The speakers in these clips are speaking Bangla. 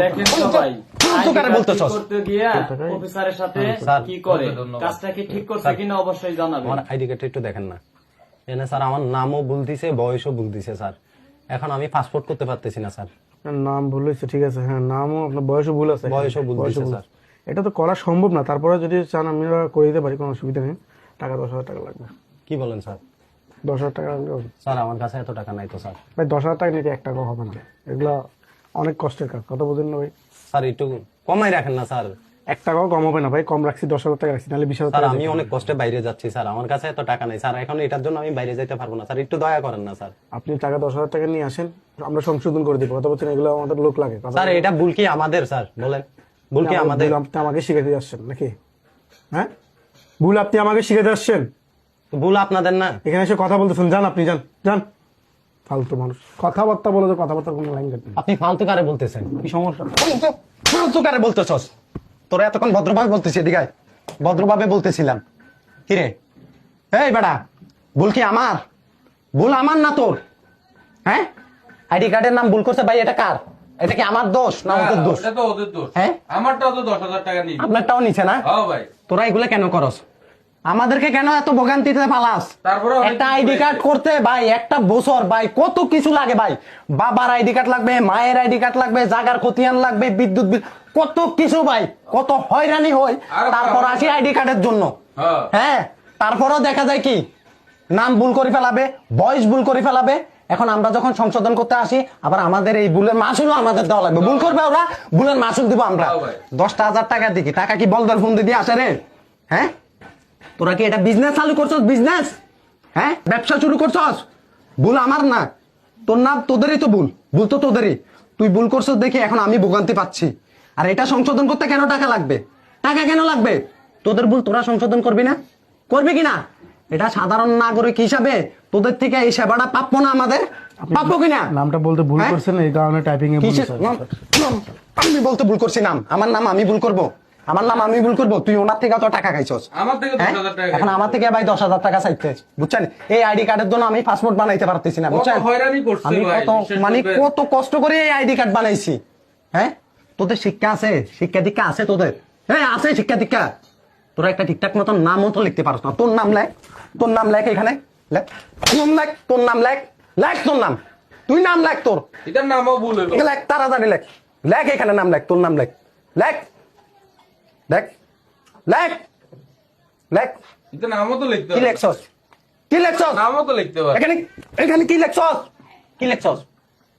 দেখেন সবাই করতে গিয়ে অফিসারের সাথে কি করে, কাজটা কি ঠিক করছে কিনা অবশ্যই জানাবেন। আমার আইডি কার্ডটা একটু দেখেন না। এনে স্যার আমার নামও ভুল দিছে, বয়সও ভুল দিছে স্যার। এখন আমি পাসপোর্ট করতে পারতেছি না স্যার। নাম ভুল হয়েছে, ঠিক আছে, হ্যাঁ নামও আপনার বয়সও ভুল আছে, বয়সও ভুল দিছে স্যার। এটা তো করা সম্ভব না, তারপরে যদি চান আমি করে দিতে পারি, কোনো অসুবিধা নেই। টাকা 10,000 টাকা লাগবে। কি বলেন স্যার? 10,000 টাকা লাগবে স্যার? আমার কাছে এত টাকা নাই তো স্যার। ভাই 10,000 টাকা নিতে 1 টাকাও হবে না, এগুলা অনেক কষ্টের কাজ, কথা বোঝেন না ভাই? স্যার একটু কমাই রাখেন না স্যার। 1 টাকাও কম হবে না ভাই, কম রাখছি, 10,000 টাকা রাখছি, নাহলে 20,000 স্যার টাকা। আমি অনেক কষ্টে বাইরে যাচ্ছি স্যার, আমার কাছে এত টাকা নাই স্যার, এখন এটার জন্য আমি বাইরে যাইতে পারবো না স্যার, একটু দয়া করেন না স্যার। আপনি টাকা 10,000 টাকা নিয়ে আসেন, আমরা সংশোধন করে দিব, কথা বলছেন, এগুলো আমাদের লোক লাগে। স্যার এটা ভুল কি আমাদের স্যার? বলেন ভুল কি আমাদের? আপনি আমাকে শিখাতে আসছেন নাকি? হ্যাঁ, ভুল আপনি আমাকে শিখাতে আসছেন? ভুল আপনাদের না? এখানে এসে কথা বলতেছেন, যান আপনি, যান যান। ফালতু মানুষ, কথাবার্তা বলে তো কথাবার্তা কোনো লাইন কাটে। আপনি ফালতু কারে বলতেছেন? কি সমস্যা? ফালতু কারে বলতেছস? তোরা এতক্ষণ ভদ্রভাবে বলতেছি, এদিকে আয়। ভদ্রভাবে বলতেছিলাম। কিরে এই বেটা, ভুল কি আমার? ভুল আমার না তোর? হ্যাঁ, আইডি কার্ডের নাম ভুল করছে ভাই, এটা কার? এটা কি আমার দোষ না ওদের দোষ? এটা তো ওদের দোষ। হ্যাঁ, আমারটাও তো 10,000 টাকা নিবি। আপনারটাও নিছে না? হ্যাঁ ভাই। তোরা এগুলো কেন করস? আমাদেরকে কেন এত ভোগান্তিতে পালাস? তারপরেও একটা আইডি কার্ড করতে ভাই একটা বছর ভাই কত কিছু লাগে ভাই। বাবার আইডি কার্ড লাগবে, মায়ের আইডি কার্ড লাগবে, জাগার খতিয়ান লাগবে, বিদ্যুৎ বিল, কত কিছু ভাই, কত হয়রানি হয়। তারপর আসি আইডি কার্ডের জন্য। হ্যাঁ, তারপরও দেখা যায় কি নাম ভুল করে ফেলাবে, বয়স ভুল করে ফেলাবে। এখন আমরা যখন সংশোধন করতে আসি, আবার আমাদের এই ভুলের মাসুলও আমাদের দেওয়া লাগবে। ভুল করবে ওরা, ভুলের মাসুল দিব আমরা 10,000 টাকা দিকে। টাকা কি বলদার ফোন দিয়ে আসে রে? হ্যাঁ, তোরা কি এটা বিজনেস চালু করছস? বিজনেস, হ্যাঁ, ব্যবসা শুরু করছস? ভুল আমার না, তোর না, তোদেরই তো ভুল, ভুল তো তোদেরই। তুই ভুল করছস দেখে এখন আমি ভোগান্তি পাচ্ছি। আর এটা সংশোধন করতে কেন টাকা লাগবে? টাকা কেন লাগবে? তোদের ভুল তোরা সংশোধন করবি না? করবি কিনা? এটা সাধারণ নাগরিক হিসাবে তোদের থেকে এই সেবাটা প্রাপ্য না আমাদের? প্রাপ্য কিনা? নামটা বলতে ভুল করছেন, এই কারণে টাইপিং এ ভুল হয়েছে। আমি বলতে ভুল করছি নাম? আমার নাম আমি ভুল করব? আমার নাম আমি ভুল করবো? তুই ওনার থেকে তো টাকা খাইছস, আমার থেকে 10,000 টাকা। এখন আমার থেকে ভাই 10,000 টাকা চাইতে, বুঝছেন? এই আইডি কার্ডের জন্য আমি পাসপোর্ট বানাইতে পারতেছি না, বুঝছেন? আমি কত মানে কত কষ্ট করে এই আইডি কার্ড বানাইছি। হ্যাঁ, তোদের শিক্ষা আছে? শিক্ষা দীক্ষা আছে তোদের? হ্যাঁ আছে শিক্ষা দীক্ষা। তোরা একটা ঠিকঠাক মতন নামও তো লিখতে পারছ না। তোর নাম লেখ, তোর নাম লেখ এখানে, লেখ তোর লেখ, তোর নাম লেখ, লেখ তোর নাম, তুই নাম লেখ তোর। এটার নামও ভুল হলো। লেখ তাড়াতাড়ি লেখ, লেখ এখানে নাম লেখ, তোর নাম লেখ, লেখ লেখ লেখ লেখ। এটা নামও তো লিখতে কি হবে। লেখছস? কি লেখছস? নামও তো লিখতে হবে। এখানে এখানে কি লেখছস? কি লেখছস?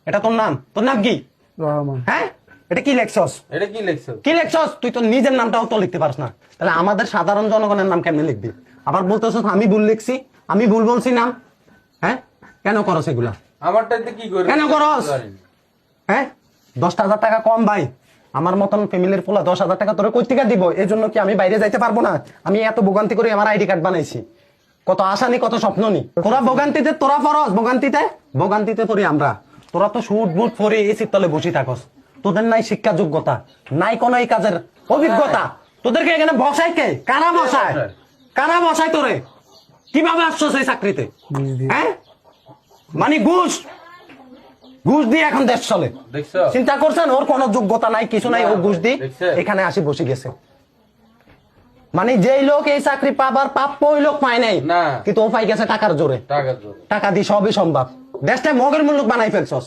এটা তোর নাম? তোর নাম কি? রহমান। হ্যাঁ, এটা কি লেখছস? এটা কি লিখছো? কি লেখছস? তুই তো নিজের নামটাও তো লিখতে পারছ না, তাহলে আমাদের সাধারণ জনগণের নাম কেমনে লিখবি? আবার বলতেছস আমি ভুল লিখছি, আমি ভুল বলছি নাম। হ্যাঁ, কেন করস এগুলা? আমারটাতে কি করে? কেন করস? হ্যাঁ, 10,000 টাকা কম ভাই, আমার মতন ফ্যামিলির পোলা 10,000 টাকা তোরে কই থেকে দিব? এই জন্য কি আমি বাইরে যাইতে পারবো না? আমি এত ভোগান্তি করে আমার আইডি কার্ড বানাইছি, কত আশা নি, কত স্বপ্ন নি। তোরা ভোগান্তিতে, তোরা ফরস ভোগান্তিতে, ভোগান্তিতে পড়ি আমরা। তোরা তো সুট বুট পরে এসির তলে বসে থাকস, তোদের নাই শিক্ষা যোগ্যতা, নাই কোনো এই কাজের অভিজ্ঞতা। তোদেরকে এখানে বসাই কে? কারা বসায়? কারা বসায় তোরে? কিভাবে আসছো সেই চাকরিতে? হ্যাঁ, মানে ঘুষ, ঘুষ দিয়ে এখন দেশ চলে। চিন্তা করছেন? ওর কোনো যোগ্যতা নাই, কিছু নাই, ও ঘুষ দিয়ে এখানে আসি বসে গেছে। মানে যেই লোক এই চাকরি পাবার প্রাপ্য ওই লোক পায় নাই, কিন্তু ও পাই গেছে টাকার জোরে। টাকা দিয়ে সবই সম্ভব। দেশটা মগের মূল্য বানাই ফেলছস।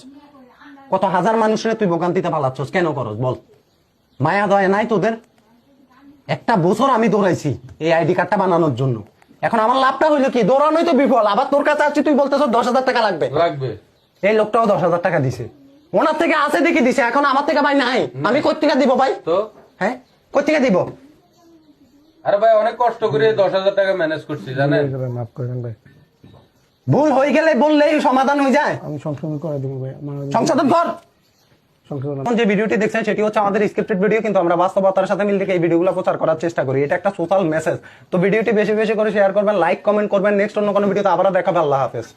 কত হাজার মানুষের তুই ভোগান্তিতে পালাচ্ছস, কেন করস বল? মায়া দয়া নাই তোদের? একটা বছর আমি দৌড়াইছি এই আইডি কার্ডটা বানানোর জন্য, এখন আমার লাভটা হইলো কি? দৌড়ানোই তো বিফল। আবার তোর কাছে আসছি, তুই বলতেছ 10,000 টাকা লাগবে। এই লোকটাও 10,000 টাকা দিছে, ওনার থেকে আছে দেখে দিছে, এখন আমার থেকে ভাই নাই। আমি কই থেকে দিব ভাই? তো হ্যাঁ, কই থেকে দিব? আরে ভাই অনেক কষ্ট করে 10,000 টাকা ম্যানেজ করছি জানেন। মাফ করেন ভাই, ভুল হয়ে গেলে বললেই সমাধান হয়ে যায়। আমি সংশোধন করে দেবো ভাই, সংশোধন কর। সংশোধন। যে ভিডিওটি দেখছেন সেটি হচ্ছে আমাদের স্ক্রিপ্টেড ভিডিও, কিন্তু আমরা বাস্তবতার সাথে মিল থেকে এই ভিডিওগুলো প্রচার করার চেষ্টা করি। এটা একটা সোশ্যাল মেসেজ। তো ভিডিওটি বেশি বেশি করে শেয়ার করবেন, লাইক কমেন্ট করবেন। নেক্সট অন্য কোনো ভিডিওতে আবার দেখাবে। আল্লাহ হাফেজ।